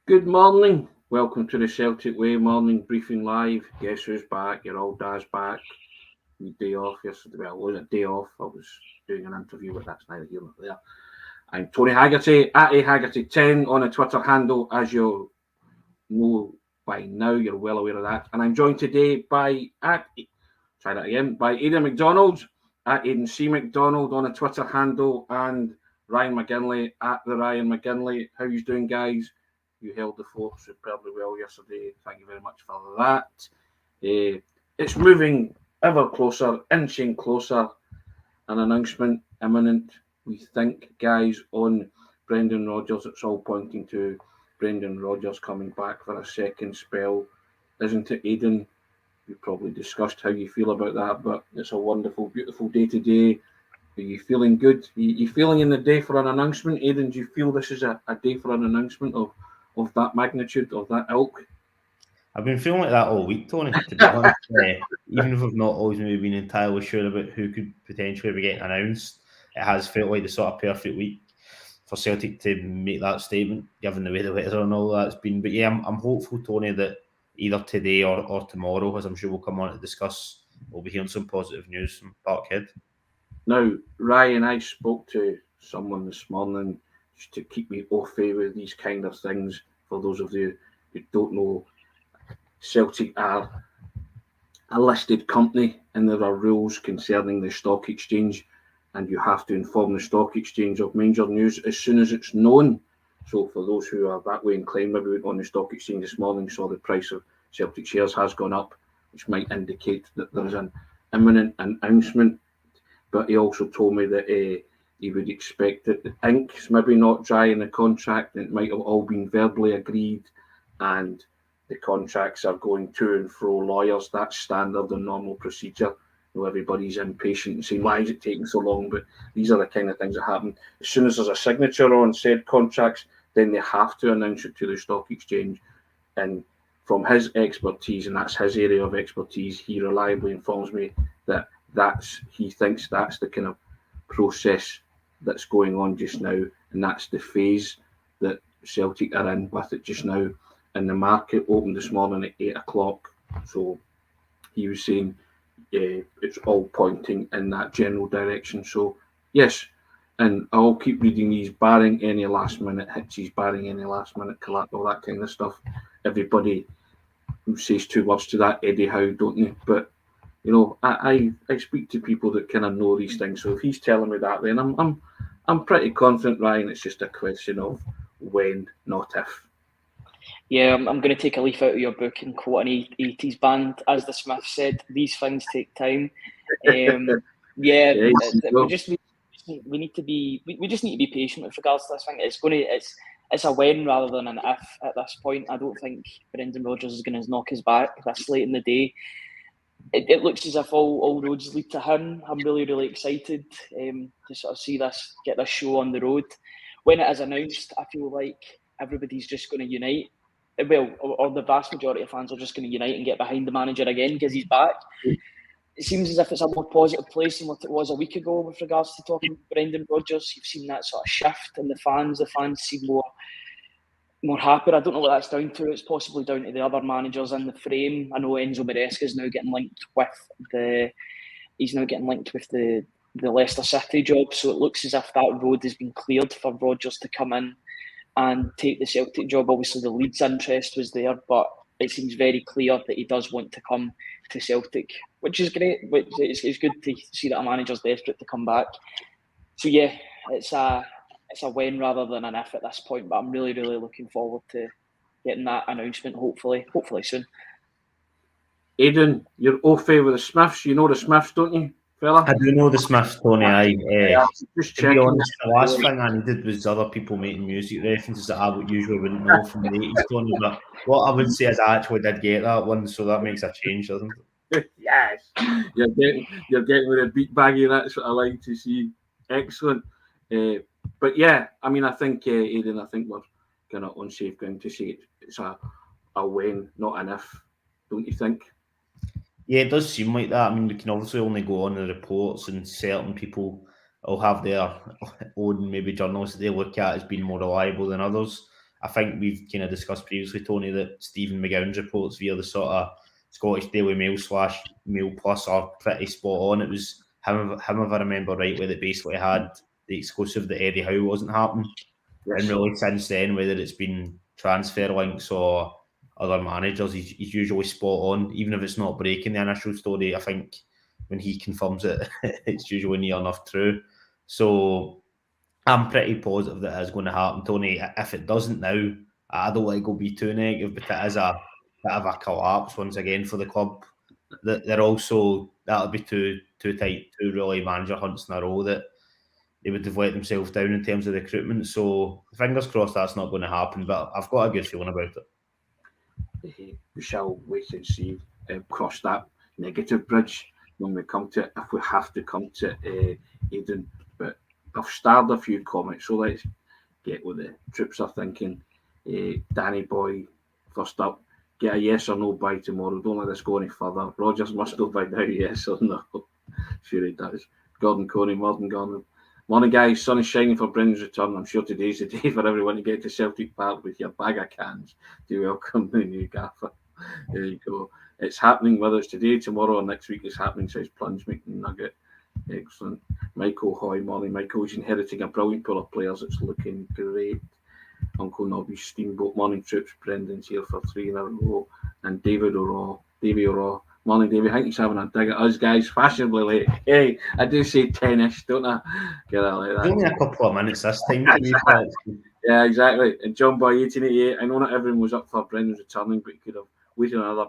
Good morning. Welcome to the Celtic Way morning briefing live. Guess who's back? Your old dad's back. Your day off yesterday. Well, it was a day off. I was doing an interview, but that's neither here nor there. I'm Tony Haggerty, at Haggerty10 on a Twitter handle, as you know by now. You're well aware of that. And I'm joined today by Aidan Macdonald, at Aidan C. Macdonald on a Twitter handle, and Ryan McGinlay, at the Ryan McGinlay. How you doing, guys? You held the fort superbly well yesterday. Thank you very much for that. It's moving ever closer, inching closer. An announcement imminent, we think, guys, on Brendan Rodgers. It's all pointing to Brendan Rodgers coming back for a second spell. Isn't it, Aidan? We've probably discussed how you feel about that, but it's a wonderful, beautiful day today. Are you feeling good? Are you feeling in the day for an announcement? Aidan, do you feel this is a day for an announcement of that magnitude, of that ilk? I've been feeling like that all week, Tony, to be honest. Even if I've not always maybe been entirely sure about who could potentially be getting announced, it has felt like the sort of perfect week for Celtic to make that statement, given the way the weather and all that's been. But yeah, I'm hopeful, Tony, that either today or tomorrow, as I'm sure we'll come on to discuss, we'll be hearing some positive news from Parkhead. Now, Ryan, I spoke to someone this morning just to keep me au fait with these kind of things. For those of you who don't know, Celtic are a listed company and there are rules concerning the stock exchange, and you have to inform the stock exchange of major news as soon as it's known. So for those who are that way inclined, maybe went on the stock exchange this morning, saw the price of Celtic shares has gone up, which might indicate that there is an imminent announcement. But he also told me that he would expect that the ink's maybe not dry in the contract, and it might have all been verbally agreed, and the contracts are going to and fro lawyers. That's standard and normal procedure. You know, everybody's impatient and saying, why is it taking so long? But these are the kind of things that happen. As soon as there's a signature on said contracts, then they have to announce it to the stock exchange. And from his expertise, and that's his area of expertise, he reliably informs me that he thinks that's the kind of process that's going on just now, and that's the phase that Celtic are in with it just now. And the market opened this morning at 8 o'clock, so he was saying it's all pointing in that general direction. So yes, and I'll keep reading these, barring any last minute hitches, barring any last minute collapse, all that kind of stuff. Everybody who says two words to that, Eddie Howe, don't they? But you know, I speak to people that kind of know these things. So if he's telling me that, then I'm pretty confident, Ryan. It's just a question of when, not if. Yeah, I'm going to take a leaf out of your book and quote an 80s band. As the Smiths said, these things take time. We just need to be patient with regards to this thing. It's a when rather than an if at this point. I don't think Brendan Rodgers is going to knock us back this late in the day. It looks as if all roads lead to him. I'm really, really excited to sort of get this show on the road. When it is announced, I feel like everybody's just going to unite. Well, or the vast majority of fans are just going to unite and get behind the manager again because he's back. It seems as if it's a more positive place than what it was a week ago with regards to talking about Brendan Rodgers. You've seen that sort of shift in the fans. The fans seem more happier. I don't know what that's down to. It's possibly down to the other managers in the frame. I know Enzo Maresca is now getting linked with the Leicester City job. So it looks as if that road has been cleared for Rodgers to come in and take the Celtic job. Obviously, the Leeds interest was there, but it seems very clear that he does want to come to Celtic, which is great. It's good to see that a manager's desperate to come back. So yeah, it's a when rather than an if at this point, but I'm really, really looking forward to getting that announcement, hopefully soon. Aidan, you're au fait with the Smiths. You know the Smiths, don't you, fella? I do know the Smiths, Tony. Just to be honest, the last thing I needed was other people making music references that I usually wouldn't know from the 80s, Tony. But what I would say is I actually did get that one, so that makes a change, doesn't it? Yes, you're getting with a beat baggy. That's what I like to see. Excellent. But yeah, I mean, I think Aidan, I think we're kind of on safe ground to say it's a when, not an if. Don't you think? Yeah, it does seem like that. I mean, we can obviously only go on the reports, and certain people will have their own maybe journalists that they look at as being more reliable than others. I think we've kind of discussed previously, Tony, that Stephen McGowan's reports via the sort of Scottish Daily Mail / Mail Plus are pretty spot on. It was him, if I remember rightly, that basically had the exclusive that Eddie Howe wasn't happening. Yes. And really since then, whether it's been transfer links or other managers, he's usually spot on. Even if it's not breaking the initial story, I think when he confirms it, it's usually near enough true. So I'm pretty positive that it's going to happen, Tony. If it doesn't now, I don't want to go be too negative, but it is a bit of a collapse once again for the club. They're also, that'll be two really manager hunts in a row that they would have let themselves down in terms of recruitment. So fingers crossed that's not going to happen, but I've got a good feeling about it. We shall wait and see. Cross that negative bridge when we come to it, if we have to come to it, Aidan. But I've starred a few comments, so let's get what the troops are thinking. Danny Boy, first up, get a yes or no by tomorrow. Don't let this go any further. Rodgers must know by now, yes or no. Sure he does. Gordon Coney, Morgan Gordon. Morning, guys. Sun is shining for Brendan's return. I'm sure today's the day for everyone to get to Celtic Park with your bag of cans to welcome the new gaffer. There you go. It's happening, whether it's today, tomorrow, or next week. It's happening, says Plunge McNugget. Excellent. Michael Hoy, morning. Michael's inheriting a brilliant pool of players. It's looking great. Uncle Nobby's Steamboat, morning troops. Brendan's here for 3 in a row. And Davy O'Raw. Morning, Davey. I think he's having a dig at us, guys. Fashionably late. Hey, I do say 10ish, don't I? Get out like that. Only a couple of minutes this time. Yeah, exactly. And John Boy, 1888. I know not everyone was up for Brendan's returning, but he could have waited another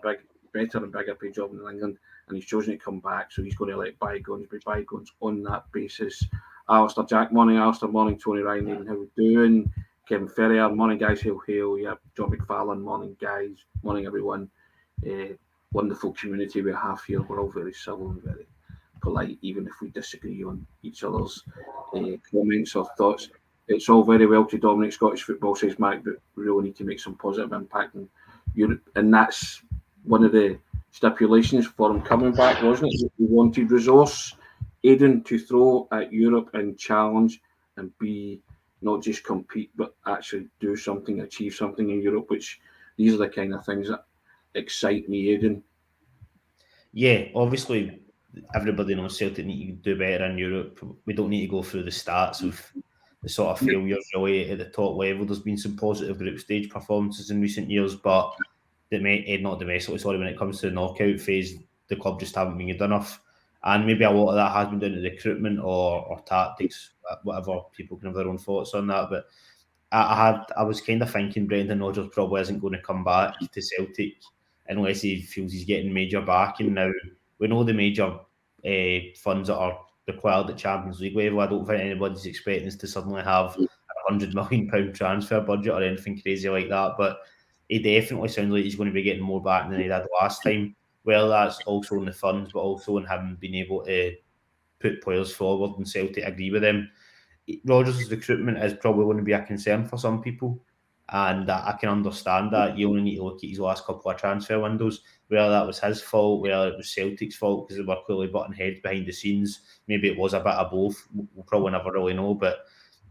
better and bigger paid job in England, and he's chosen to come back, so he's going to let bygones be bygones on that basis. Alistair Jack, morning, Alistair. Morning, Tony Ryan. Aidan, how we doing? Kevin Ferrier, morning, guys. Hail. Yeah, John McFarlane, morning, guys. Morning, everyone. Wonderful community we have here. We're all very civil and very polite, even if we disagree on each other's comments or thoughts. It's all very well to dominate Scottish football, says Mac, but we really need to make some positive impact in Europe. And that's one of the stipulations for him coming back, wasn't it? We wanted resource, Aidan, to throw at Europe and challenge and be not just compete, but actually do something, achieve something in Europe, which these are the kind of things that excite me, Aidan. Yeah, obviously everybody knows Celtic need to do better in Europe. We don't need to go through the stats of the sort of failures really at the top level. There's been some positive group stage performances in recent years, but not domestically, when it comes to the knockout phase, the club just haven't been good enough. And maybe a lot of that has been down to recruitment or tactics, whatever. People can have their own thoughts on that, but I was kind of thinking Brendan Rodgers probably isn't going to come back to Celtic unless he feels he's getting major backing. Now, we know the major funds that are required at Champions League level. I don't think anybody's expecting us to suddenly have a £100 million transfer budget or anything crazy like that, but he definitely sounds like he's going to be getting more back than he did last time. Well, that's also in the funds, but also in him being able to put players forward and Celtic agree with him. Rodgers' recruitment is probably going to be a concern for some people, and I can understand that. You only need to look at his last couple of transfer windows, whether that was his fault, whether it was Celtic's fault because they were clearly butting heads behind the scenes. Maybe it was a bit of both. We'll probably never really know, but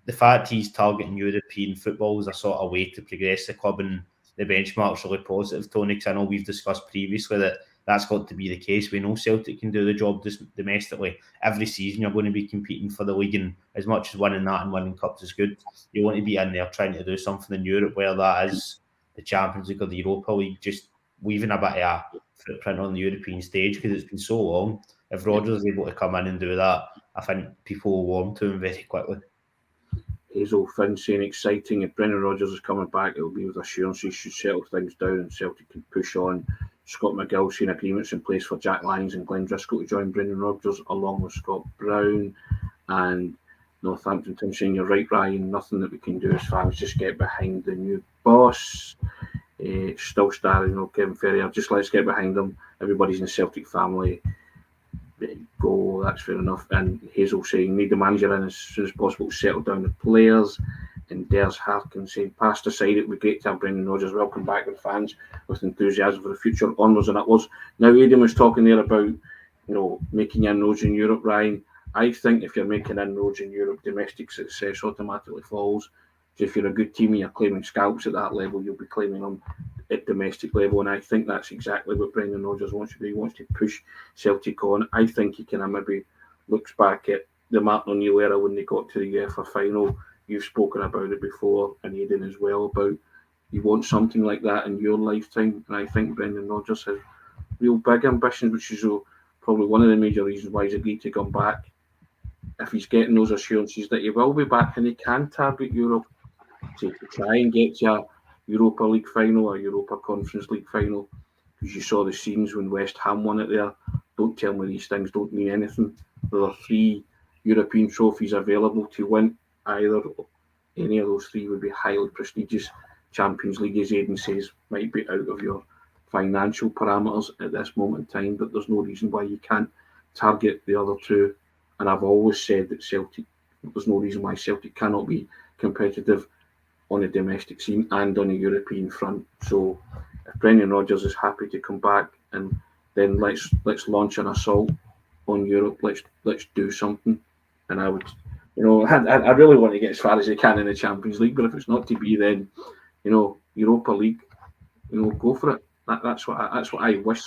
the fact he's targeting European football is a sort of way to progress the club, and the benchmark's really positive, Tony, because I know we've discussed previously that that's got to be the case. We know Celtic can do the job domestically. Every season you're going to be competing for the league, and as much as winning that and winning cups is good, you want to be in there trying to do something in Europe, whether that is the Champions League or the Europa League, just leaving a bit of a footprint on the European stage because it's been so long. If Rodgers is able to come in and do that, I think people will warm to him very quickly. Hazel Finn saying exciting. If Brendan Rodgers is coming back, it will be with assurance he should settle things down and Celtic can push on. Scott McGill saying agreements in place for Jack Lyons and Glenn Driscoll to join Brendan Rodgers along with Scott Brown. And Northampton Tim saying you're right, Ryan, nothing that we can do as fans, just get behind the new boss. Still starring, Kevin Ferrier, just let's get behind them. Everybody's in the Celtic family. Go, that's fair enough. And Hazel saying need the manager in as soon as possible to settle down the players. And Des Harkin saying past aside, it would be great to have Brendan Rodgers welcome back with fans with enthusiasm for the future, onwards and upwards. Now Aidan was talking there about making inroads in Europe, Ryan. I think if you're making inroads in Europe, domestic success automatically follows. So if you're a good team and you're claiming scalps at that level, you'll be claiming them at domestic level. And I think that's exactly what Brendan Rodgers wants to do. He wants to push Celtic on. I think he kind of maybe looks back at the Martin O'Neill era when they got to the UEFA final. You've spoken about it before, and Aidan as well, about you want something like that in your lifetime. And I think Brendan Rodgers has real big ambitions, which is probably one of the major reasons why he's agreed to come back. If he's getting those assurances that he will be back and he can target Europe to try and get to a Europa League final or Europa Conference League final, because you saw the scenes when West Ham won it there. Don't tell me these things don't mean anything. There are 3 European trophies available to win. Either any of those 3 would be highly prestigious. Champions League, as Aidan says, might be out of your financial parameters at this moment in time, but there's no reason why you can't target the other 2. And I've always said that Celtic, there's no reason why Celtic cannot be competitive on a domestic scene and on a European front. So if Brendan Rodgers is happy to come back, and then let's launch an assault on Europe. Let's do something. And I would, I really want to get as far as I can in the Champions League. But if it's not to be, then Europa League, go for it. That's what I wish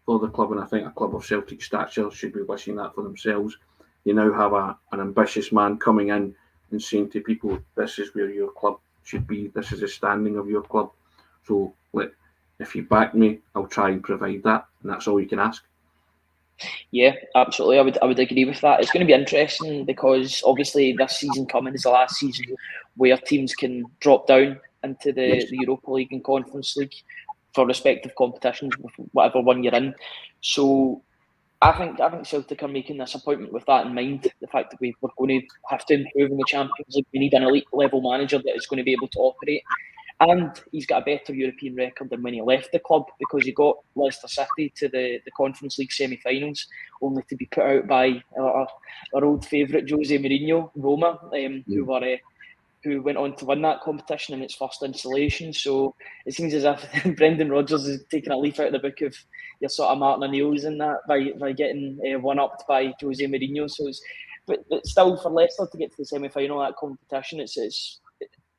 for the club, and I think a club of Celtic stature should be wishing that for themselves. You now have an ambitious man coming in and saying to people, this is where your club should be, this is the standing of your club. So if you back me, I'll try and provide that, and that's all you can ask. Yeah, absolutely. I would agree with that. It's going to be interesting because obviously this season coming is the last season where teams can drop down into the Europa League and Conference League for respective competitions, whatever one you're in. So I think Celtic are making this appointment with that in mind. The fact that we're going to have to improve in the Champions League. We need an elite level manager that is going to be able to operate. And he's got a better European record than when he left the club, because he got Leicester City to the Conference League semi-finals, only to be put out by our old favourite Jose Mourinho, Roma, who went on to win that competition in its first installation. So it seems as if Brendan Rodgers is taking a leaf out of the book of your sort of Martin O'Neill's in that by getting one-upped by Jose Mourinho. So but still, for Leicester to get to the semi-final of that competition,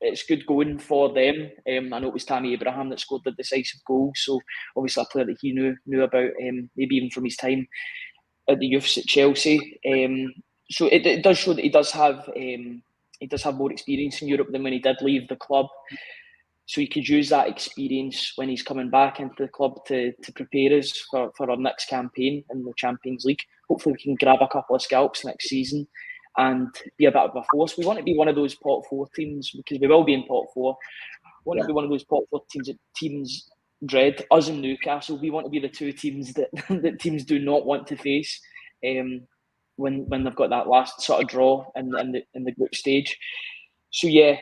it's good going for them. I know it was Tammy Abraham that scored the decisive goal, so obviously a player that he knew about, maybe even from his time at the youths at Chelsea. So it does show that he does have more experience in Europe than when he did leave the club. So he could use that experience when he's coming back into the club to prepare us for our next campaign in the Champions League. Hopefully we can grab a couple of scalps next season and be a bit of a force. We want to be one of those pot 4 teams, because we will be in pot 4. We want to be one of those pot 4 teams that teams dread. Us and Newcastle, we want to be the 2 teams that teams do not want to face when they've got that last sort of draw in the group stage. So yeah,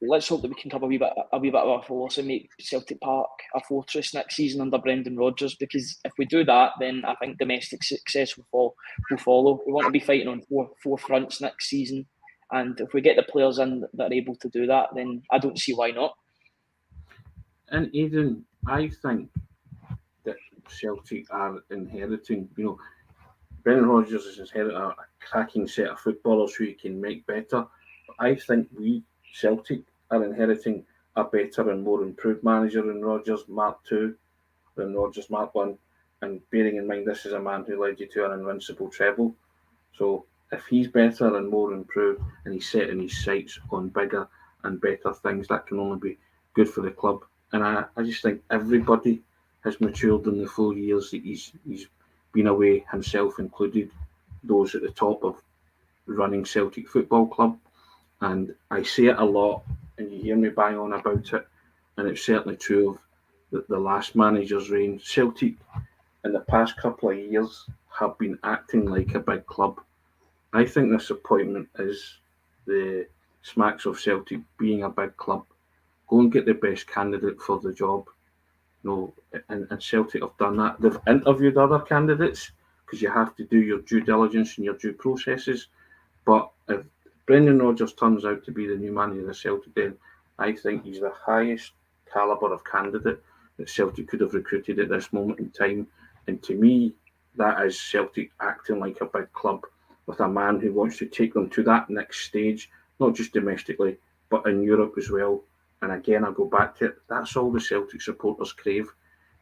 let's hope that we can come a wee bit of a force and make Celtic Park a fortress next season under Brendan Rodgers, because if we do that, then I think domestic success will follow. We want to be fighting on four fronts next season, and if we get the players in that are able to do that, then I don't see why not. And Aidan, I think that Celtic are inheriting, Brendan Rodgers has inherited a cracking set of footballers who he can make better. But I think we, Celtic, are inheriting a better and more improved manager in Rodgers Mark II than Rodgers Mark 1. And bearing in mind this is a man who led you to an invincible treble. So if he's better and more improved and he's setting his sights on bigger and better things, that can only be good for the club. And I just think everybody has matured in the 4 years that he's been away, himself included, those at the top of running Celtic Football Club. And I say it a lot, and you hear me bang on about it, and it's certainly true of the last manager's reign. Celtic, in the past couple of years, have been acting like a big club. I think this appointment is the smacks of Celtic being a big club. Go and get the best candidate for the job. And Celtic have done that. They've interviewed other candidates, because you have to do your due diligence and your due processes. But if Brendan Rodgers turns out to be the new manager of Celtic, then I think he's the highest calibre of candidate that Celtic could have recruited at this moment in time. And to me, that is Celtic acting like a big club with a man who wants to take them to that next stage, not just domestically, but in Europe as well. And again, I go back to it. That's all the Celtic supporters crave.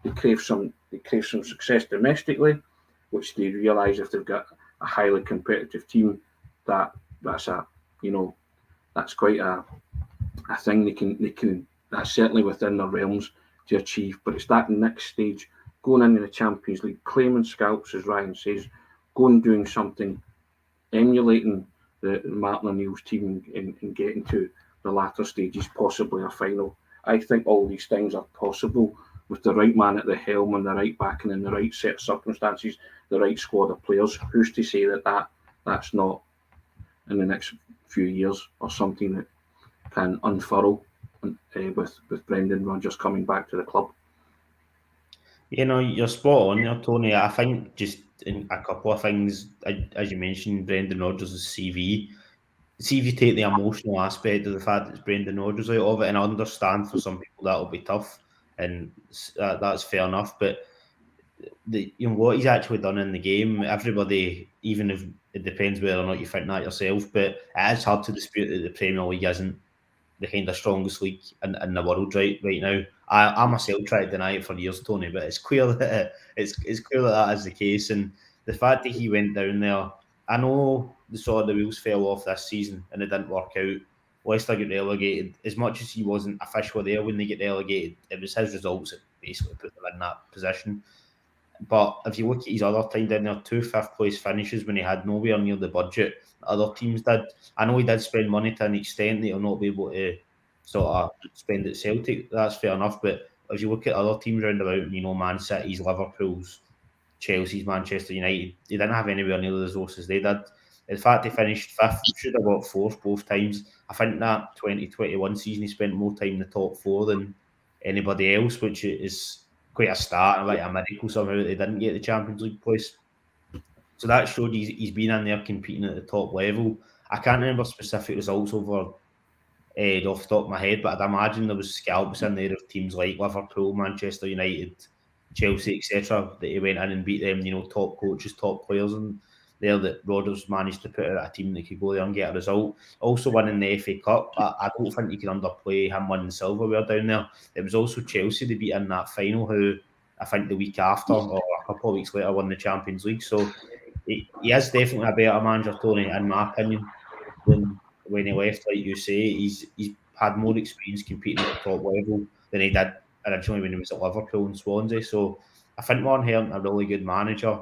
They crave some success domestically, which they realise if they've got a highly competitive team, that's quite a thing they can that's certainly within their realms to achieve. But it's that next stage, going into the Champions League, claiming scalps, as Ryan says, going doing something, emulating the Martin O'Neill's team and getting to the latter stages, possibly a final. I think all these things are possible with the right man at the helm and the right backing and the right set of circumstances, the right squad of players. Who's to say that's not in the next few years or something that can unfurl with Brendan Rodgers coming back to the club? You're spot on there, Tony. I think just in a couple of things, as you mentioned, Brendan Rodgers' CV. See if you take the emotional aspect of the fact that it's Brendan Rodgers out of it, and I understand for some people that'll be tough, and that's fair enough. But what he's actually done in the game, everybody, even if it depends whether or not you think that yourself, but it is hard to dispute that the Premier League isn't the kind of strongest league in the world right now. I myself tried to deny it for years, Tony, but it's clear that it's clear that is the case, and the fact that he went down there. I know the wheels fell off this season and it didn't work out. Leicester get relegated. As much as he wasn't officially there when they get relegated, it was his results that basically put them in that position. But if you look at his other time down there, 2 fifth-place finishes when he had nowhere near the budget that other teams did. I know he did spend money to an extent that he'll not be able to sort of spend at Celtic. That's fair enough. But if you look at other teams round about, Man City's, Liverpool's, Chelsea's, Manchester United, they didn't have anywhere near the resources they did. In fact, they finished 5th, should have got 4th both times. I think that 2021 season he spent more time in the top 4 than anybody else, which is quite a start, like a miracle somehow that they didn't get the Champions League place. So that showed he's been in there competing at the top level. I can't remember specific results off the top of my head, but I'd imagine there was scalps in there of teams like Liverpool, Manchester United, Chelsea, etc. that he went in and beat them, top coaches, top players, and there that Rodgers managed to put out a team that could go there and get a result. Also winning the FA Cup, I don't think you can underplay him winning silverware down there. It was also Chelsea they beat in that final, who I think the week after or a couple of weeks later won the Champions League. So he is definitely a better manager, Tony, in my opinion, than when he left. Like you say, he's had more experience competing at the top level than he did originally when he was at Liverpool and Swansea. So I think we're inheriting a really good manager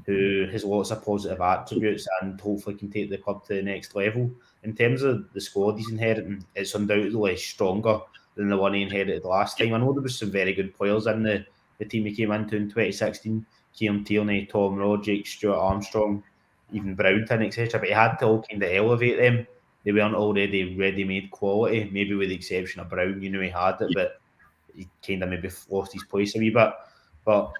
who has lots of positive attributes and hopefully can take the club to the next level. In terms of the squad he's inheriting, it's undoubtedly stronger than the one he inherited last time. I know there was some very good players in the team he came into in 2016. Kieran Tierney, Tom Roderick, Stuart Armstrong, even Brownton, etc. But he had to all kind of elevate them. They weren't already ready-made quality, maybe with the exception of Brown. He had it, but he kind of maybe lost his place a wee bit. But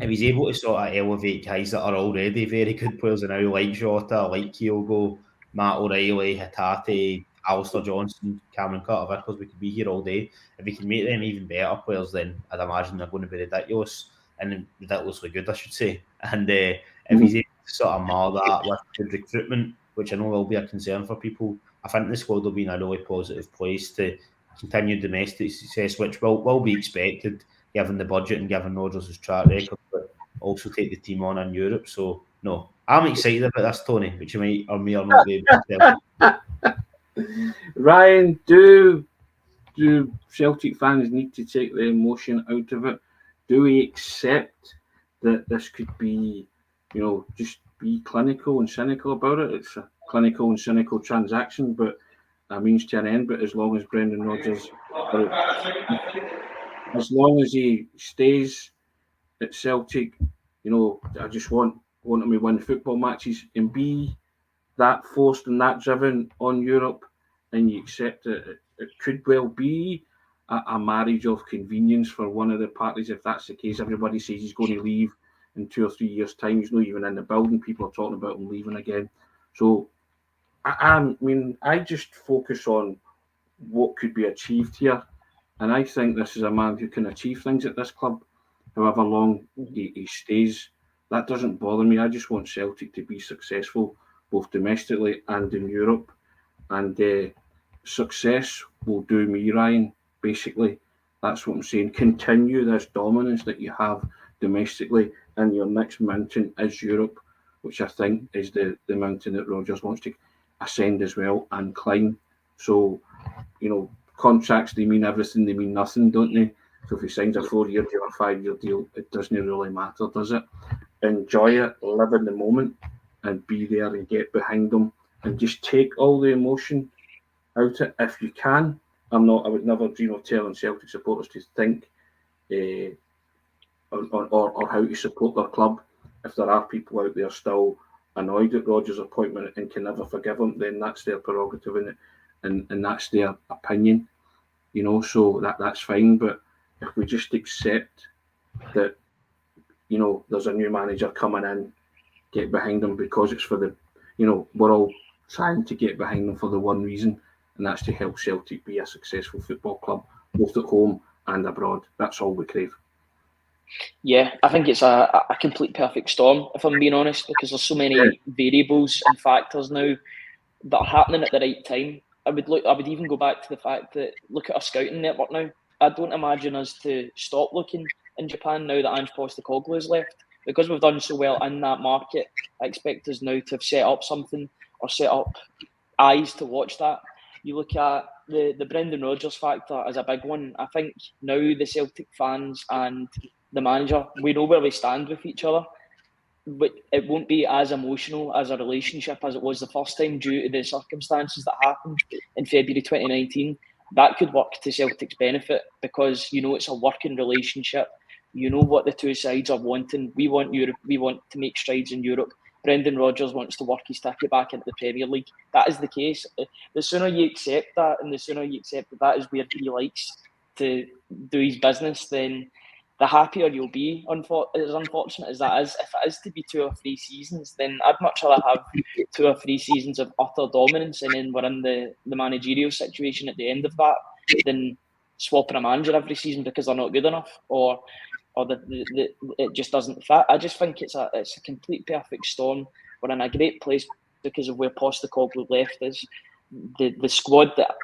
if he's able to sort of elevate guys that are already very good players now, like Jota, like Kyogo, Matt O'Reilly, Hatate, Alistair Johnson, Cameron Carter-Vickers, we could be here all day. If he can make them even better players, then I'd imagine they're going to be ridiculous, and ridiculously good, I should say. And if he's able to sort of mar that with good recruitment, which I know will be a concern for people, I think the squad will be in a really positive place to continue domestic success, which will be expected given the budget and given Rodgers' track record, but also take the team on in Europe. So, no, I'm excited about this, Tony, which you might or may or not be able to tell. Ryan, do Celtic fans need to take the emotion out of it? Do we accept that this could be, just be clinical and cynical about it? It's a clinical and cynical transaction, but a means to an end. But as long as Brendan Rodgers, as long as he stays at Celtic, I just want him to win football matches and be that forced and that driven on Europe, and you accept it. It could well be a marriage of convenience for one of the parties. If that's the case, everybody says he's going to leave in 2 or 3 years' time. He's not even in the building. People are talking about him leaving again. So, I just focus on what could be achieved here. And I think this is a man who can achieve things at this club, however long he stays. That doesn't bother me. I just want Celtic to be successful, both domestically and in Europe. And success will do me, Ryan. Basically, that's what I'm saying. Continue this dominance that you have domestically, and your next mountain is Europe, which I think is the mountain that Rodgers wants to ascend as well and climb. So, contracts, they mean everything, they mean nothing, don't they? So if he signs a 4-year deal or a 5-year deal, it doesn't really matter, does it? Enjoy it, live in the moment, and be there and get behind them, and just take all the emotion out it if you can. I would never dream of telling Celtic supporters to think or how to support their club. If there are people out there still annoyed at Rodgers' appointment and can never forgive him, then that's their prerogative, and that's their opinion. So that's fine. But if we just accept that, there's a new manager coming in, get behind him because it's for the, we're all trying to get behind them for the one reason, and that's to help Celtic be a successful football club, both at home and abroad. That's all we crave. Yeah, I think it's a complete perfect storm, if I'm being honest, because there's so many variables and factors now that are happening at the right time. I would even go back to the fact that look at our scouting network now. I don't imagine us to stop looking in Japan now that Ange Postecoglou has left, because we've done so well in that market. I expect us now to have set up something or set up eyes to watch that. You look at the Brendan Rodgers factor as a big one. I think now the Celtic fans and the manager, we know where we stand with each other, but it won't be as emotional as a relationship as it was the first time due to the circumstances that happened in February 2019. That could work to Celtic's benefit because, it's a working relationship. You know what the two sides are wanting. We want Europe. We want to make strides in Europe. Brendan Rodgers wants to work his ticket back into the Premier League. That is the case. The sooner you accept that, and the sooner you accept that is where he likes to do his business, then the happier you'll be. As unfortunate as that is, if it is to be 2 or 3 seasons, then I'd much rather have 2 or 3 seasons of utter dominance and then we're in the managerial situation at the end of that than swapping a manager every season because they're not good enough or it just doesn't fit. I just think it's a complete perfect storm. We're in a great place because of where Postecoglou left is. The squad that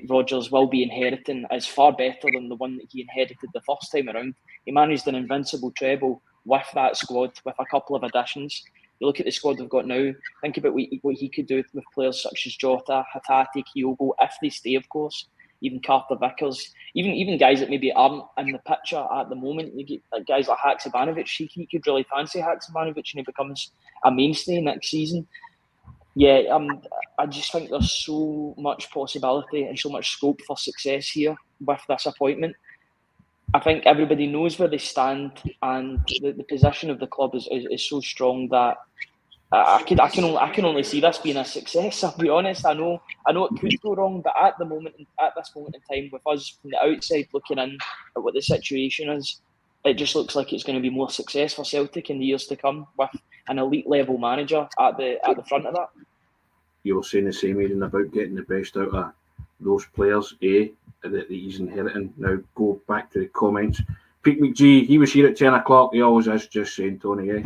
Rodgers will be inheriting is far better than the one that he inherited the first time around. He managed an invincible treble with that squad, with a couple of additions. You look at the squad we've got now, think about what he could do with players such as Jota, Haggerty, Hyeon-gyu, if they stay, of course, even Carter Vickers, even guys that maybe aren't in the picture at the moment. You get guys like Haksabanovic, he could really fancy Haksabanovic and he becomes a mainstay next season. Yeah, I just think there's so much possibility and so much scope for success here with this appointment. I think everybody knows where they stand, and the position of the club is so strong that I can only see this being a success. I'll be honest. I know it could go wrong, but at this moment in time, with us from the outside looking in at what the situation is, it just looks like it's going to be more success for Celtic in the years to come with an elite level manager at the front of that. You were saying the same, Aidan, about getting the best out of those players, that he's inheriting. Now go back to the comments. Pete McGee, he was here at 10 o'clock. He always is, just saying, Tony,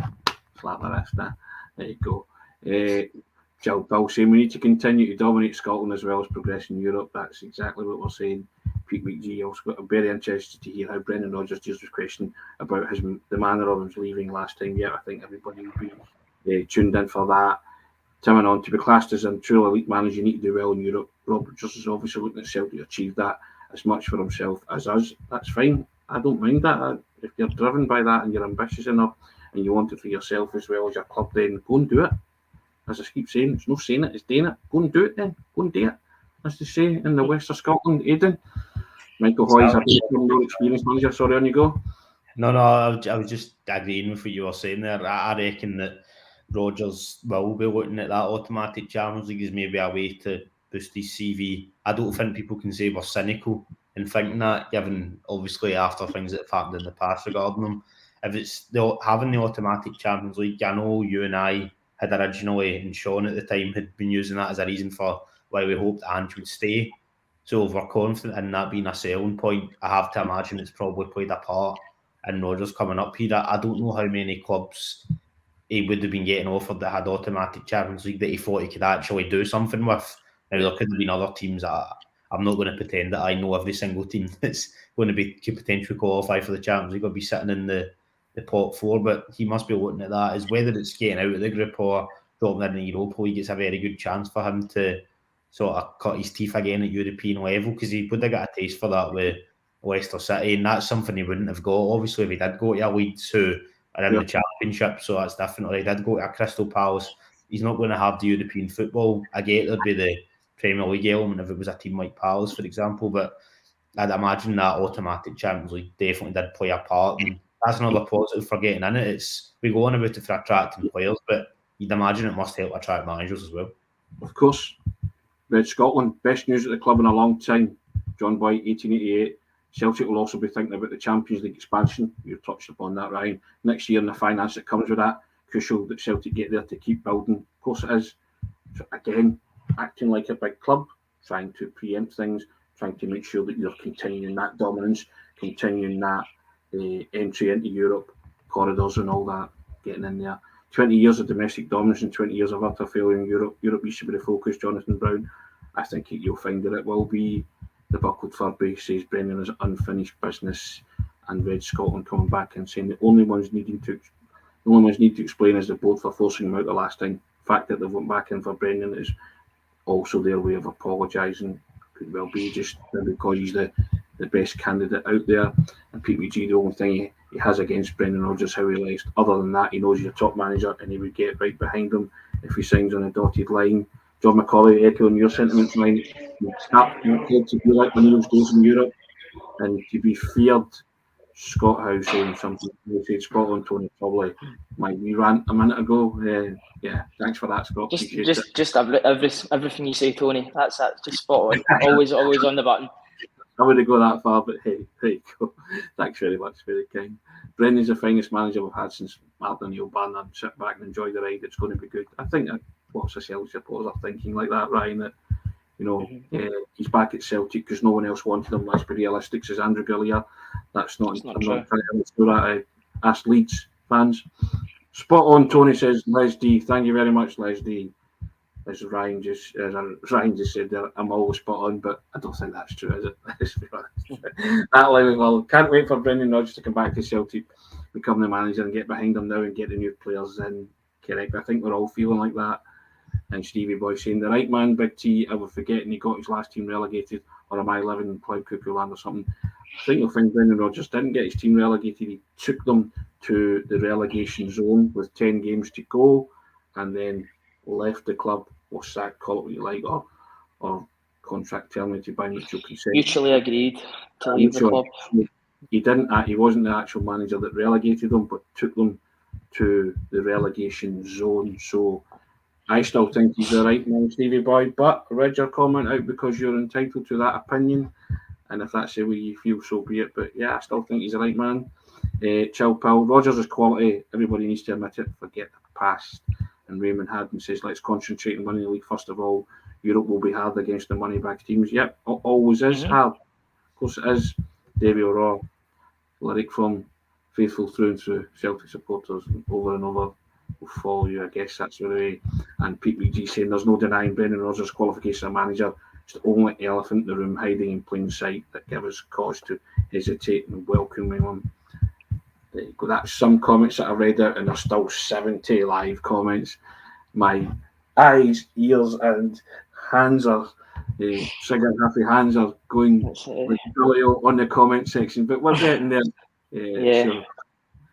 slap the wrist there. There you go. Jill Bill saying we need to continue to dominate Scotland as well as progress in Europe. That's exactly what we're saying. Pete McGee, also I'm very interested to hear how Brendan Rodgers deals with question about the manner of his leaving last time. Yeah, I think everybody will be tuned in for that. Tim and on, to be classed as a true elite manager, you need to do well in Europe. Rodgers is obviously looking at Celtic to achieve that as much for himself as us. That's fine. I don't mind that. If you're driven by that and you're ambitious enough and you want it for yourself as well as your club, then go and do it. As I keep saying, it's no saying it, it's doing it. Go and do it then. Go and do it. As they say in the west of Scotland, Aidan. Michael Hoy's a bit more experienced manager. Sorry, on you go. No, I was just agreeing with what you were saying there. I reckon that Rodgers will be looking at that automatic Champions League as maybe a way to boost his CV. I don't think people can say we're cynical in thinking that, given obviously after things that have happened in the past regarding them. If it's having the automatic Champions League, I know you and I had originally, and Sean at the time, had been using that as a reason for why we hoped Ange would stay. So if we're confident in that being a selling point, I have to imagine it's probably played a part in Rodgers coming up here. I don't know how many clubs he would have been getting offered that had automatic Champions League that he thought he could actually do something with Now, there could have been other teams that I'm not going to pretend that I know every single team that's going to could potentially qualify for the Champions League or be sitting in the top four, but he must be looking at that as whether it's getting out of the group or dropping in the Europa League. It's a very good chance for him to sort of cut his teeth again at European level, because he would have got a taste for that with Leicester City, and that's something he wouldn't have got, obviously, if he did go to a Leeds who are in the Championship. So that's different. Or he did go to a Crystal Palace. He's not going to have the European football. I get there'd be the Premier League element if it was a team like Palace, for example, but I'd imagine that automatic Champions League definitely did play a part, and that's another positive for getting in it. We go on about it for attracting players, but you'd imagine it must help attract managers as well. Of course. Red Scotland, best news at the club in a long time. John Boyd, 1888. Celtic will also be thinking about the Champions League expansion. You touched upon that, Ryan. Next year and the finance that comes with that. Crucial that Celtic get there to keep building. Of course it is. So again, acting like a big club, trying to preempt things, trying to make sure that you're continuing that dominance, continuing that entry into Europe, corridors and all that, getting in there. 20 years of domestic dominance and 20 years of utter failure in Europe. Europe used to be the focus, Jonathan Brown. I think you'll find that it will be. The buckled fur base says Brendan is unfinished business, and Red Scotland coming back and saying the only ones need to explain is the board for forcing him out the last time. The fact that they went back in for Brendan is also their way of apologising. Could well be just because he's the best candidate out there. And PPG, the only thing he has against Brendan Rodgers, how he likes. Other than that, he knows he's a top manager and he would get right behind him if he signs on a dotted line. John McCauley, echoing your sentiments, mine. Snap to be like one of those days in Europe, and to be feared. Scott Howe saying something. He said Scotland, Tony, probably my wee rant a minute ago. Yeah, thanks for that, Scott. Just everything you say, Tony. That's just spot on. always on the button. I wouldn't go that far, but hey, there you go. Thanks very much, very kind. Brendan's the finest manager we've had since Martin O'Bannon. Sit back and enjoy the ride. It's going to be good. I think lots of Celtic supporters are thinking like that, Ryan. That he's back at Celtic because no one else wanted him. Let's be realistic, says Andrew Gillier. That's not. I'm true. not trying to do that. I asked Leeds fans. Spot on, Tony says. Les D. Thank you very much, Les D. As Ryan just said there, I'm always spot on, but I don't think that's true, is it? That level, can't wait for Brendan Rodgers to come back to Celtic, become the manager and get behind him now and get the new players in. Correct. I think we're all feeling like that. And Stevie Boy saying, the right man, Big T, I was forgetting he got his last team relegated, or am I living in Plough Cuckoo Land or something? I think you'll find Brendan Rodgers didn't get his team relegated. He took them to the relegation zone with 10 games to go and then left the club, or sacked, call it what you like, or contract terminated by mutual consent. Mutually agreed to leave the club. He didn't. He wasn't the actual manager that relegated them, but took them to the relegation zone. So I still think he's the right man, Stevie Boy. But I read your comment out because you're entitled to that opinion, and if that's the way you feel, so be it. But yeah, I still think he's the right man. Chill Pal, Rodgers is quality. Everybody needs to admit it. Forget the past. And Raymond Haddon says, let's concentrate on winning the league first of all. Europe will be hard against the money back teams. Yep, always is hard. Of course it is. Davy O'Rourke, lyric from faithful through and through Celtic supporters over and over will follow you. I guess that's the way. And Pete McGee saying there's no denying Brendan Rodgers' qualification as a manager. It's the only elephant in the room hiding in plain sight that gives us cause to hesitate and welcoming him. There you go. That's some comments that I read out, and there's still 70 live comments. My eyes, ears, and hands are cigarette happy hands are going on the comment section, but we're getting there. Yeah, sure.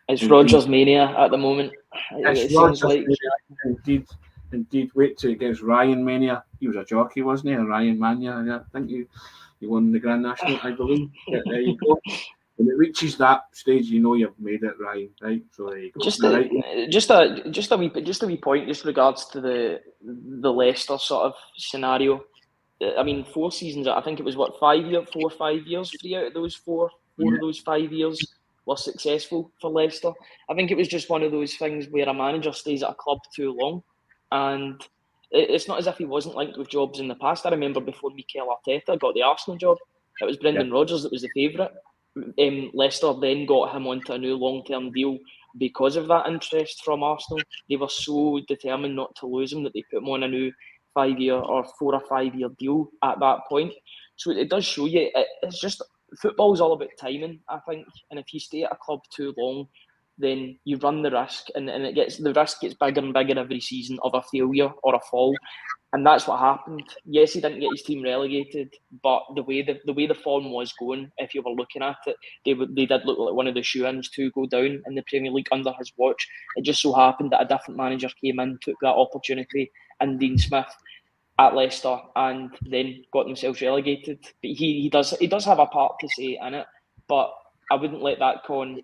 It's Rodgers mania at the moment. It sounds like indeed. Wait till it gets Ryan mania. He was a jockey, wasn't he? A Ryan mania. Yeah, I think you won the Grand National, I believe. Yeah, there you go. When it reaches that stage, you know you've made it, Ryan. Right? So there you go. Just a wee point, just regards to the Leicester sort of scenario. I mean, 4 seasons. I think it was 4 or 5 years. 3 out of those 4 of those 5 years were successful for Leicester. I think it was just one of those things where a manager stays at a club too long, and it's not as if he wasn't linked with jobs in the past. I remember before Mikel Arteta got the Arsenal job, it was Brendan Rodgers that was the favourite. Leicester then got him onto a new long-term deal because of that interest from Arsenal. They were so determined not to lose him that they put him on a new 5-year or 4 or 5-year deal at that point. So it does show you, it's just, football's all about timing, I think. And if you stay at a club too long, then you run the risk, and the risk gets bigger and bigger every season of a failure or a fall. And that's what happened. Yes, he didn't get his team relegated, but the way the form was going, if you were looking at it, they did look like one of the shoe-ins to go down in the Premier League under his watch. It just so happened that a different manager came in, took that opportunity, and Dean Smith at Leicester, and then got themselves relegated. But he does have a part to say in it, but I wouldn't let that go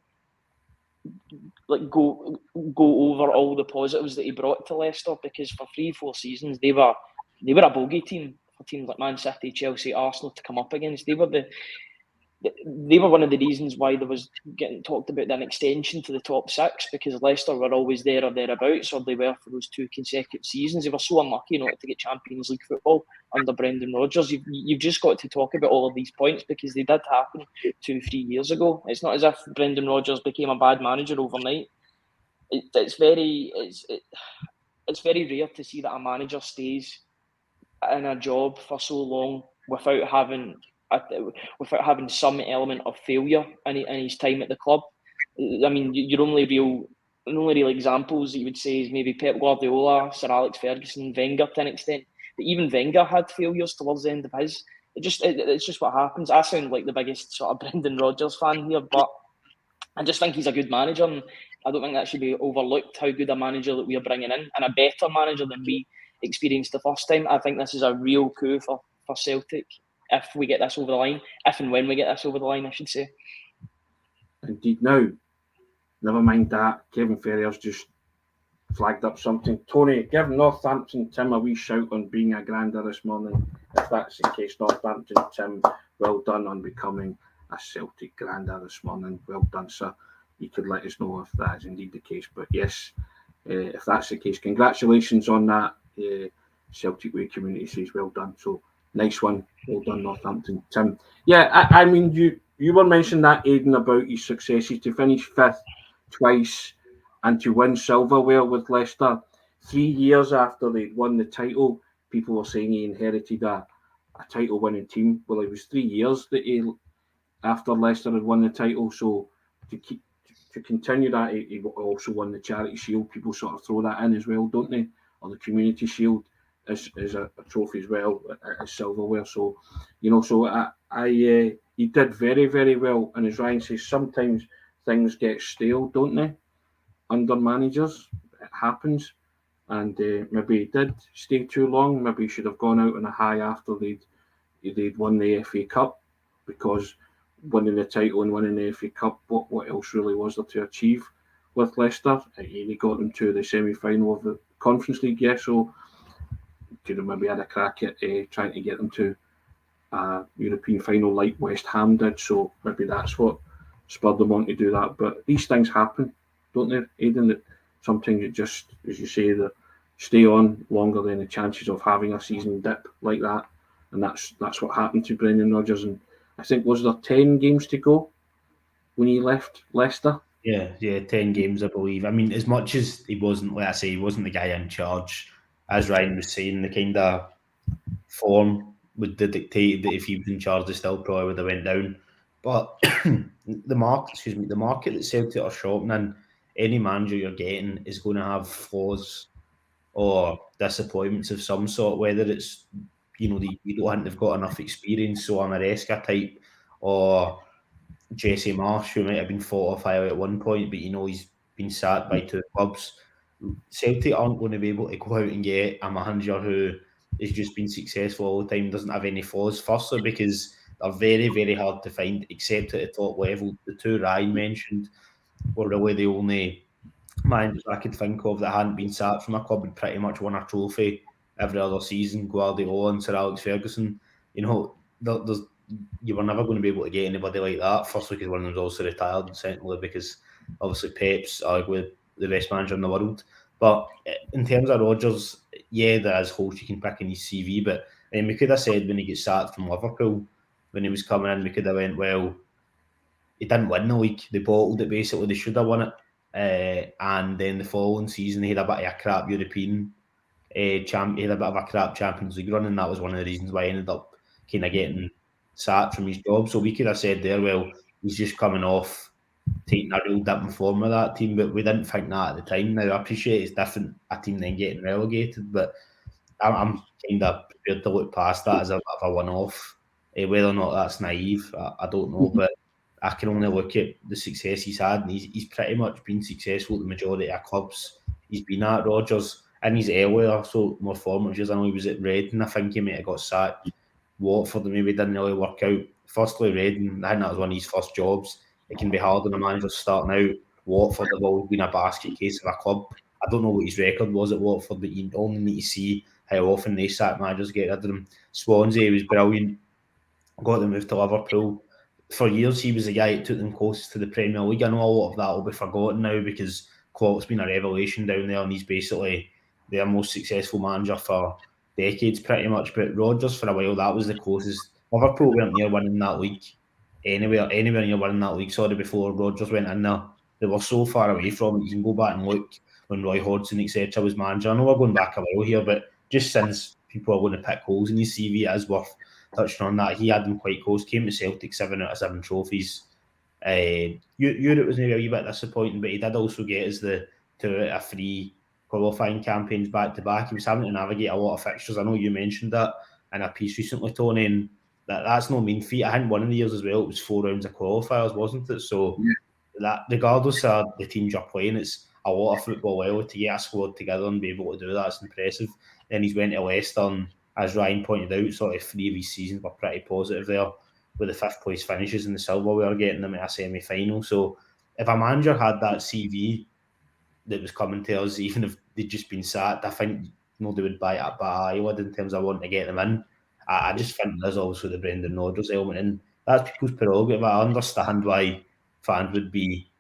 over all the positives that he brought to Leicester, because for 3-4 seasons they were a bogey team for teams like Man City, Chelsea, Arsenal to come up against. They were one of the reasons why there was getting talked about an extension to the top 6, because Leicester were always there or thereabouts, or they were for those 2 consecutive seasons. They were so unlucky not to get Champions League football under Brendan Rodgers. You've just got to talk about all of these points, because they did happen 2-3 years ago. It's not as if Brendan Rodgers became a bad manager overnight. It's very rare to see that a manager stays in a job for so long without having some element of failure in his time at the club. I mean, your only real examples that you would say is maybe Pep Guardiola, Sir Alex Ferguson, Wenger to an extent. But even Wenger had failures towards the end of his. It's just what happens. I sound like the biggest sort of Brendan Rodgers fan here, but I just think he's a good manager, and I don't think that should be overlooked, how good a manager that we are bringing in, and a better manager than we experienced the first time. I think this is a real coup for Celtic if we get this over the line, if and when we get this over the line, I should say. Indeed. Now, never mind that, Kevin Ferrier's just flagged up something. Tony, give Northampton Tim a wee shout on being a grander this morning. If that's the case, Northampton Tim, well done on becoming a Celtic grander this morning. Well done, sir. You could let us know if that is indeed the case. But yes, if that's the case, congratulations on that. Celtic Way community says well done. So nice one. Well done, Northampton Tim. Yeah, I mean, you were mentioning that, Aidan, about his successes to finish 5th twice and to win silverware with Leicester. 3 years after they'd won the title, people were saying he inherited a title-winning team. Well, it was 3 years that after Leicester had won the title, so to continue that, he also won the Charity Shield. People sort of throw that in as well, don't they? Or the Community Shield is a trophy as well, as silverware. So, he did very, very well. And as Ryan says, sometimes things get stale, don't they? Under managers, it happens. And maybe he did stay too long. Maybe he should have gone out on a high after they'd won the FA Cup, because winning the title and winning the FA Cup, what else really was there to achieve with Leicester? He got them to the semi-final of the Conference League, yeah, so could have maybe had a crack at trying to get them to a European final like West Ham did, so maybe that's what spurred them on to do that. But these things happen, don't they, Aidan? That sometimes it just, as you say, that stay on longer than the chances of having a season dip like that, and that's what happened to Brendan Rodgers. And I think, was there 10 games to go when he left Leicester? Yeah, 10 games, I believe. I mean, as much as he wasn't, like I say, he wasn't the guy in charge, as Ryan was saying, the kind of form would dictate that if he was in charge, they still probably would have went down. But the market that Celtic are shopping in, any manager you're getting is going to have flaws or disappointments of some sort, whether it's, you don't think they've got enough experience, so Amaresca type, or Jesse Marsh, who might have been 4 or 5 at one point, but he's been sacked by 2 clubs. Celtic aren't going to be able to go out and get a manager who has just been successful all the time, doesn't have any flaws, firstly because they're very, very hard to find, except at the top level. The 2 Ryan mentioned were really the only managers I could think of that hadn't been sacked from a club and pretty much won a trophy every other season. Guardiola and Sir Alex Ferguson. You were never going to be able to get anybody like that. Firstly, because one of them's also retired, and secondly, because obviously Pep's arguably the best manager in the world. But in terms of Rodgers, yeah, there is holes you can pick in his CV. But we could have said when he gets sacked from Liverpool, when he was coming in, we could have went, well, he didn't win the league. They bottled it, basically. They should have won it. And then the following season, he had a bit of a crap European He had a bit of a crap Champions League run, and that was one of the reasons why he ended up kind of getting sacked from his job. So we could have said there, well, he's just coming off taking a real dip in form with that team, but we didn't think that at the time. Now, I appreciate it's different, a team then getting relegated, but I'm kind of prepared to look past that as a bit of a one-off. Whether or not that's naive, I don't know, but I can only look at the success he's had, and he's pretty much been successful at the majority of clubs he's been at. Rodgers, in his earlier, so more formative years, I know he was at Reading, I think he might have got sacked. Watford maybe didn't really work out. Firstly, Reading, I think that was one of his first jobs. It can be hard on a manager starting out. Watford have always been a basket case of a club. I don't know what his record was at Watford, but you only need to see how often they sack managers get rid of them. Swansea was brilliant. Got them moved to Liverpool. For years, he was the guy that took them closest to the Premier League. I know a lot of that will be forgotten now because Klopp's been a revelation down there, and he's basically their most successful manager for decades, pretty much. But Rodgers, for a while, that was the closest. Liverpool weren't near winning that league anywhere near winning that league. Sorry, before Rodgers went in there, they were so far away from it. You can go back and look when Roy Hodgson, etc., was manager. I know we're going back a while here, but just since people are going to pick holes in his CV, it is worth touching on that. He had them quite close. Came to Celtic 7 out of 7 trophies. Europe was maybe a wee bit disappointing, but he did also get us the 2 out of 3 qualifying campaigns back to back. He was having to navigate a lot of fixtures. I know you mentioned that in a piece recently, Tony, and that's no mean feat. I think one of the years as well, it was 4 rounds of qualifiers, wasn't it? So that, regardless of the teams you're playing, it's a lot of football. Well, to get a squad together and be able to do that's impressive. Then he's went to Leicester, and as Ryan pointed out, sort of 3 of his seasons were pretty positive there, with the 5th place finishes in the silverware, getting them at a semi-final. So if a manager had that CV that was coming to us, even if they'd just been sacked, I think nobody would buy it at bat eyelid in terms of wanting to get them in. I just think there's also the Brendan Rodgers element, and that's people's prerogative. I understand why fans would be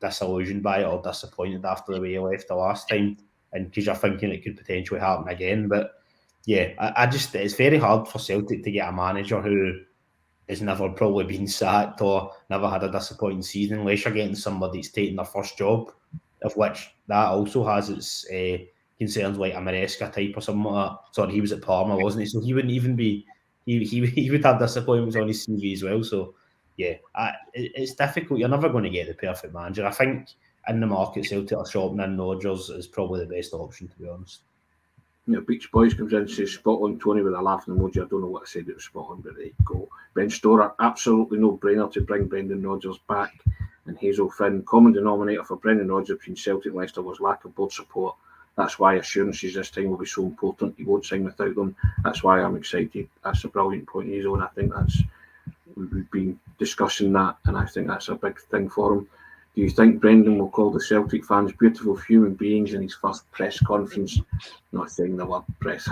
disillusioned by it or disappointed after the way he left the last time, and because you're thinking it could potentially happen again. But yeah, I just, it's very hard for Celtic to get a manager who has never probably been sacked or never had a disappointing season, unless you're getting somebody that's taking their first job, of which that also has its concerns, like a Maresca type or something like that. Sorry, he was at Parma, wasn't he? So he wouldn't even be, he would have disappointments on his CV as well. So yeah, it's difficult. You're never going to get the perfect manager. I think in the market, Celtic are shopping in Rodgers is probably the best option, to be honest. You know, Beach Boys comes in and says spot on, Tony, with a laughing emoji. I don't know what I said, it was spot on, but there you go. Ben Storer, absolutely no brainer to bring Brendan Rodgers back. And Hazel Finn, common denominator for Brendan Rodgers between Celtic and Leicester was lack of board support. That's why assurances this time will be so important. He won't sign without them. That's why I'm excited. That's a brilliant point, Hazel, and I think we've been discussing that, and I think that's a big thing for him. Do you think Brendan will call the Celtic fans beautiful human beings in his first press conference? Not saying the word press.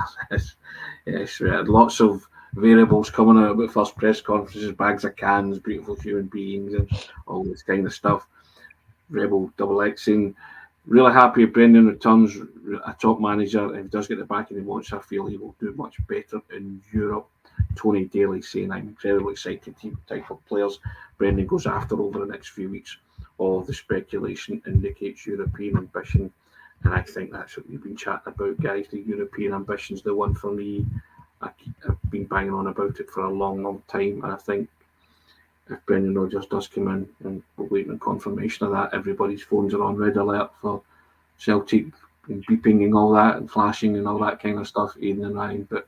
Yes, we had lots of variables coming out about first press conferences, bags of cans, beautiful human beings, and all this kind of stuff. Rebel double Xing. Really happy if Brendan returns a top manager. If he does get the backing he wants, I feel he will do much better in Europe. Tony Daly saying, I'm incredibly excited to type of players Brendan goes after over the next few weeks. All of the speculation indicates European ambition, and I think that's what we've been chatting about, guys. The European ambition's the one for me. I've been banging on about it for a long, long time, and I think if Brendan Rodgers does come in, and we're waiting on confirmation of that, everybody's phones are on red alert for Celtic, and beeping and all that, and flashing and all that kind of stuff, Aidan and Ryan. But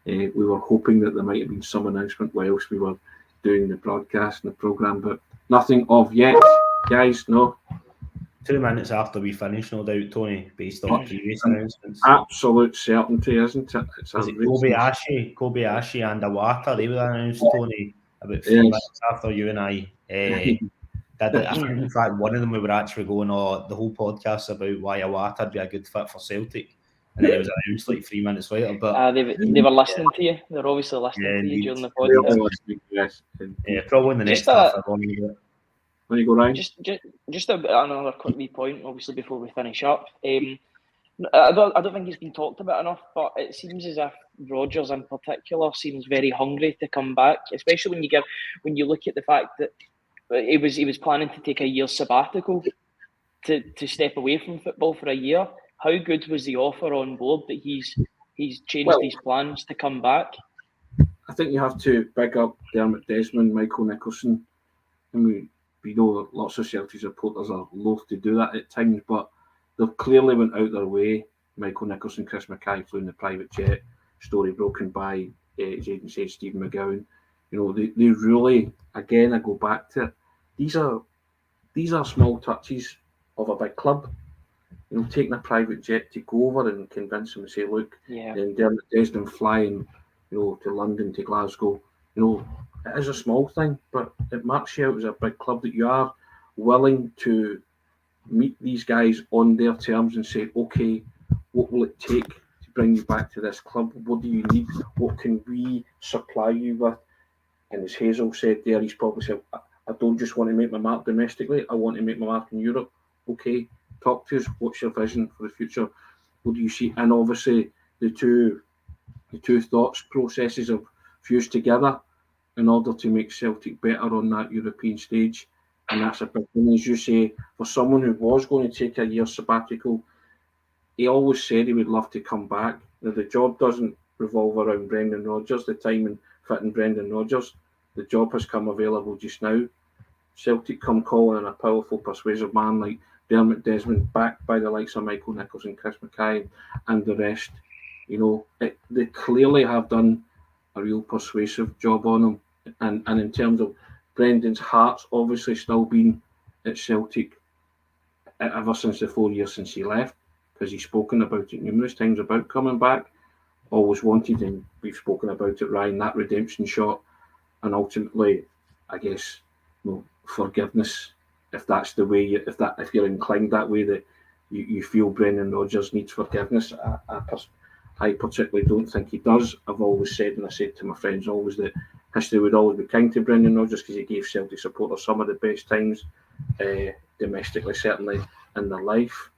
we were hoping that there might have been some announcement whilst we were doing the broadcast and the programme, but nothing of yet. Guys, no. 2 minutes after we finish, no doubt, Tony, based on previous announcements. Absolute certainty, isn't it? It's Kobayashi and Awata, they were announced, Tony, about 3 minutes after you and I did it. I think, in fact, one of them we were actually going on the whole podcast about why Awata would be a good fit for Celtic. And then it was announced like 3 minutes later. But they were listening to you. They're obviously listening to you during the podcast. Yes. Yeah, probably in the next half hour. When you go, Ryan? Just another quick wee point, obviously, before we finish up. I don't think it's been talked about enough, but it seems as if Rodgers in particular seems very hungry to come back, especially when you look at the fact that he was planning to take a year's sabbatical to step away from football for a year. how good was the offer on board that he's changed his plans to come back? I think you have to big up Dermot Desmond, Michael Nicholson, and we know lots of Celtic supporters are loath to do that at times, but they've clearly went out their way. Michael Nicholson, Chris Mackay flew in the private jet, story broken by, as Aidan said, Stephen McGowan. They really, again, I go back to it, these are small touches of a big club. Taking a private jet to go over and convince them and say, look, then Dermot Desmond flying, to London, to Glasgow, it is a small thing, but it marks you out as a big club that you are willing to meet these guys on their terms and say, okay, what will it take to bring you back to this club? What do you need? What can we supply you with? And as Hazel said there, he's probably said, I don't just want to make my mark domestically, I want to make my mark in Europe. Okay, talk to us. What's your vision for the future? What do you see? And obviously the two thoughts processes have fused together in order to make Celtic better on that European stage. And that's a big thing, as you say, for someone who was going to take a year's sabbatical. He always said he would love to come back. Now, the job doesn't revolve around Brendan Rodgers, the time and fitting Brendan Rodgers. The job has come available just now. Celtic come calling a powerful, persuasive man like Dermot Desmond, backed by the likes of Michael Nicholson, Chris Mackay, and the rest. They clearly have done a real persuasive job on him. And in terms of Brendan's heart's obviously still been at Celtic ever since the 4 years since he left, because he's spoken about it numerous times about coming back, always wanted, and we've spoken about it, Ryan, that redemption shot, and ultimately, I guess, forgiveness, if that's the way, if you're inclined that way, that you feel Brendan Rodgers needs forgiveness. I particularly don't think he does. I've always said, and I said to my friends always, that history would always be kind to Brendan Rodgers because he gave Celtic supporters some of the best times, domestically certainly, in their life.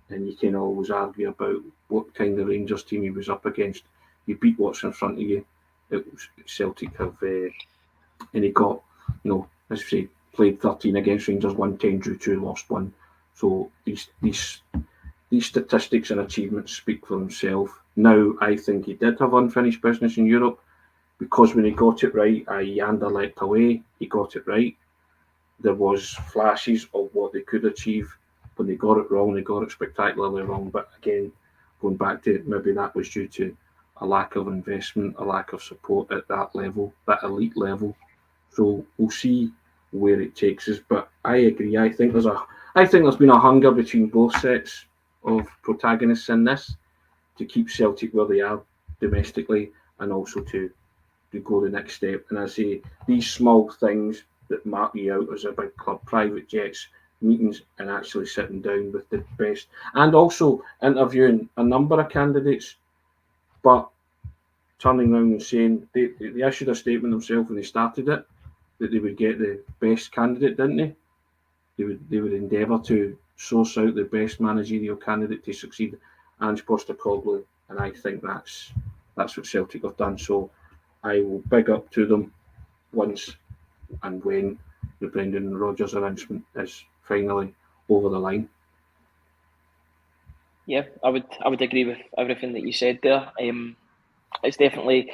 And you can always argue about what kind of Rangers team he was up against. You beat what's in front of you. Celtic have, and he got, as I say, played 13 against Rangers, won 10, drew 2, lost 1. So these statistics and achievements speak for themselves. Now, I think he did have unfinished business in Europe, because when he got it right, i.e. Anderlecht away, he got it right. There was flashes of what they could achieve. When they got it wrong, they got it spectacularly wrong. But again, going back to it, maybe that was due to a lack of investment, a lack of support at that level, that elite level. So we'll see where it takes us. But I agree. I think there's been a hunger between both sets of protagonists in this to keep Celtic where they are domestically, and also to go the next step. And I say these small things that mark you out as a big club, private jets, meetings, and actually sitting down with the best, and also interviewing a number of candidates, but turning around and saying they issued a statement themselves when they started it that they would get the best candidate, didn't they? They would endeavour to source out the best managerial candidate to succeed Ange Postecoglou, and I think that's what Celtic have done. So I will big up to them once and when the Brendan Rodgers announcement is finally over the line. Yeah, I would agree with everything that you said there. It's definitely.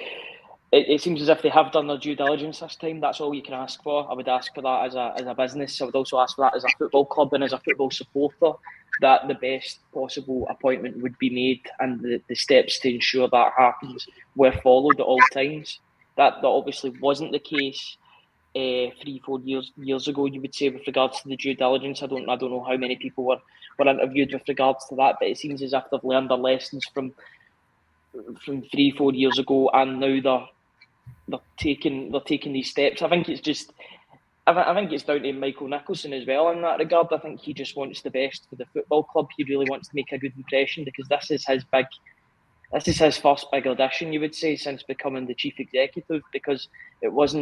It seems as if they have done their due diligence this time. That's all you can ask for. I would ask for that as a business. I would also ask for that as a football club and as a football supporter, that the best possible appointment would be made, and the steps to ensure that happens were followed at all times. That obviously wasn't the case 3-4 years ago, you would say, with regards to the due diligence. I don't know how many people were interviewed with regards to that, but it seems as if they've learned their lessons from 3-4 years ago, and now they're taking these steps. I think it's down to Michael Nicholson as well in that regard. I think he just wants the best for the football club. He really wants to make a good impression, because this is his first big audition, you would say, since becoming the chief executive, because it was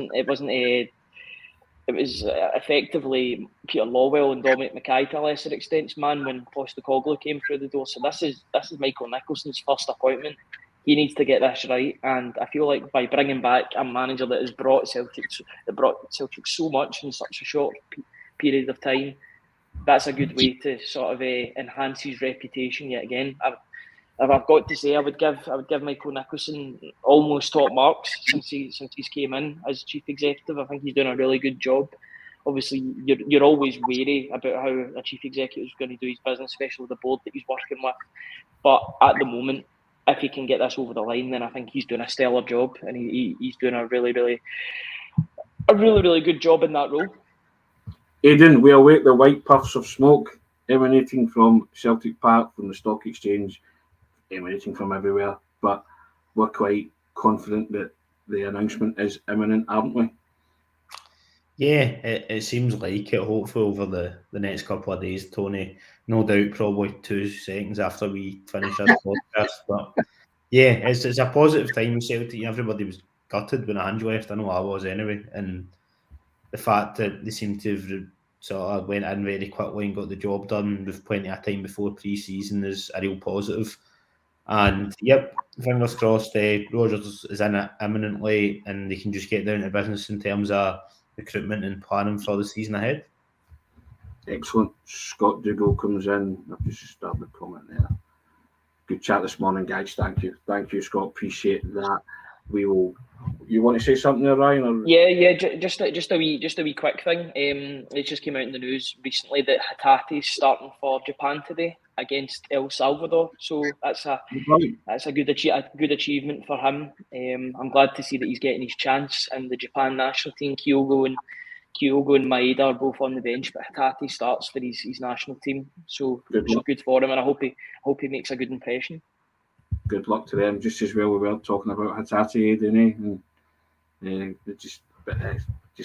effectively Peter Lawwell and Dominic Mackay to a lesser extent, man, when Postecoglou came through the door. So this is Michael Nicholson's first appointment. He needs to get this right, and I feel like by bringing back a manager that has brought Celtic so much in such a short period of time, that's a good way to sort of enhance his reputation yet again. I've got to say, I would give Michael Nicholson almost top marks since he's came in as chief executive. I think he's doing a really good job. Obviously, you're always wary about how a chief executive is going to do his business, especially with the board that he's working with. But at the moment, if he can get this over the line, then I think he's doing a stellar job, and he's doing a really good job in that role. Aidan, we await the white puffs of smoke emanating from Celtic Park, from the Stock Exchange, emanating from everywhere. But we're quite confident that the announcement is imminent, aren't we? Yeah, it seems like it. Hopefully over the next couple of days, Tony. No doubt, probably 2 seconds after we finish this podcast. But yeah, it's a positive time with Celtic. Everybody was gutted when Ange left. I know I was anyway. And the fact that they seem to have sort of went in very quickly and got the job done with plenty of time before pre-season is a real positive. And yep, fingers crossed, Rodgers is in it imminently and they can just get down to business in terms of recruitment and planning for the season ahead. Excellent. Scott Dougal comes in. I've just started the comment there. Good chat this morning, guys. Thank you, Scott. Appreciate that. We will. You want to say something there, Ryan? Or? Yeah. Just a wee quick thing. It just came out in the news recently that Haggerty is starting for Japan today against El Salvador. So that's a good achievement for him. I'm glad to see that he's getting his chance. And the Japan national team, Kyogo and Maeda are both on the bench, but Haggerty starts for his national team. So good for him, and I hope he makes a good impression. Good luck to them. Just as well, we were talking about Haggerty, Aidan, and it just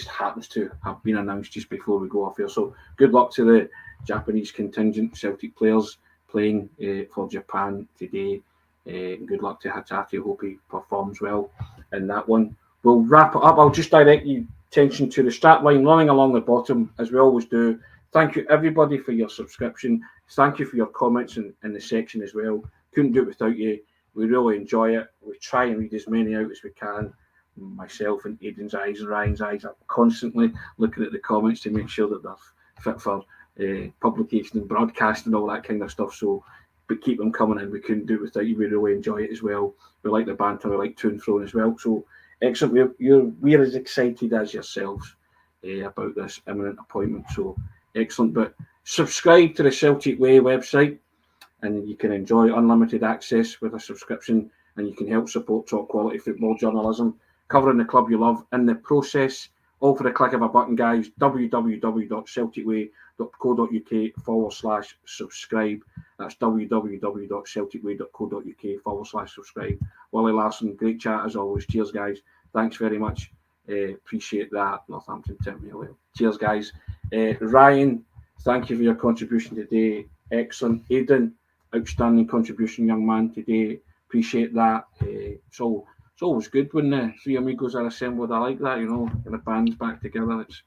happens to have been announced just before we go off here. So good luck to the Japanese contingent Celtic players playing for Japan today. Good luck to Haggerty. Hope he performs well in that one. We'll wrap it up. I'll just direct you attention to the strap line running along the bottom, as we always do. Thank you, everybody, for your subscription. Thank you for your comments in the section as well. Couldn't do it without you. We really enjoy it. We try and read as many out as we can. Myself and Aidan's eyes and Ryan's eyes are constantly looking at the comments to make sure that they're fit for publication and broadcast and all that kind of stuff. So, but keep them coming in. We couldn't do it without you. We really enjoy it as well. We like the banter. We like to and fro as well. So, excellent. We're as excited as yourselves about this imminent appointment. So, excellent. But subscribe to the Celtic Way website, and you can enjoy unlimited access with a subscription, and you can help support top quality football journalism, covering the club you love in the process, all for the click of a button, guys. www.celticway.co.uk/subscribe. That's www.celticway.co.uk/subscribe. Wally Larson, great chat as always. Cheers, guys. Thanks very much. Appreciate that. Northampton, Tim. Cheers, guys. Ryan, thank you for your contribution today. Excellent. Aidan, outstanding contribution, young man, today. Appreciate that. It's always good when the three amigos are assembled. I like that, and the band's back together. It's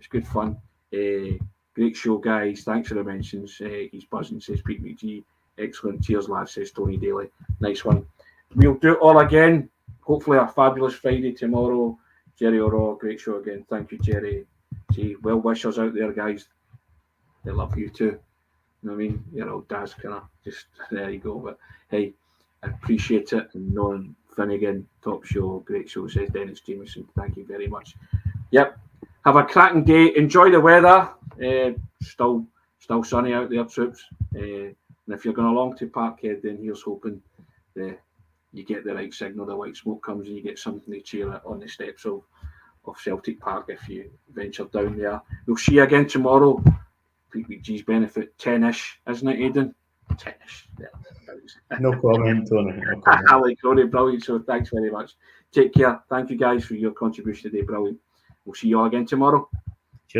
good fun. Great show, guys. Thanks for the mentions. He's buzzing, says Pete McGee. Excellent. Cheers, lads, says Tony Daly. Nice one. We'll do it all again. Hopefully a fabulous Friday tomorrow. Jerry O'Rourke, great show again. Thank you, Jerry. See, well wishers out there, guys. They love you too. You know what I mean? Old dad's kind of just, there you go. But hey, I appreciate it. And Norman Finnegan, top show, great show, says Dennis Jameson. Thank you very much. Yep. Have a cracking day. Enjoy the weather. Still sunny out there, troops. And if you're going along to Parkhead, then here's hoping you get the right signal, the white smoke comes and you get something to cheer at on the steps of Celtic Park if you venture down there. We'll see you again tomorrow. Pete McGee's benefit, 10-ish, isn't it, Aidan? 10-ish. Yeah. No comment, Tony. I like Tony, brilliant. So thanks very much. Take care. Thank you guys for your contribution today. Brilliant. We'll see you all again tomorrow.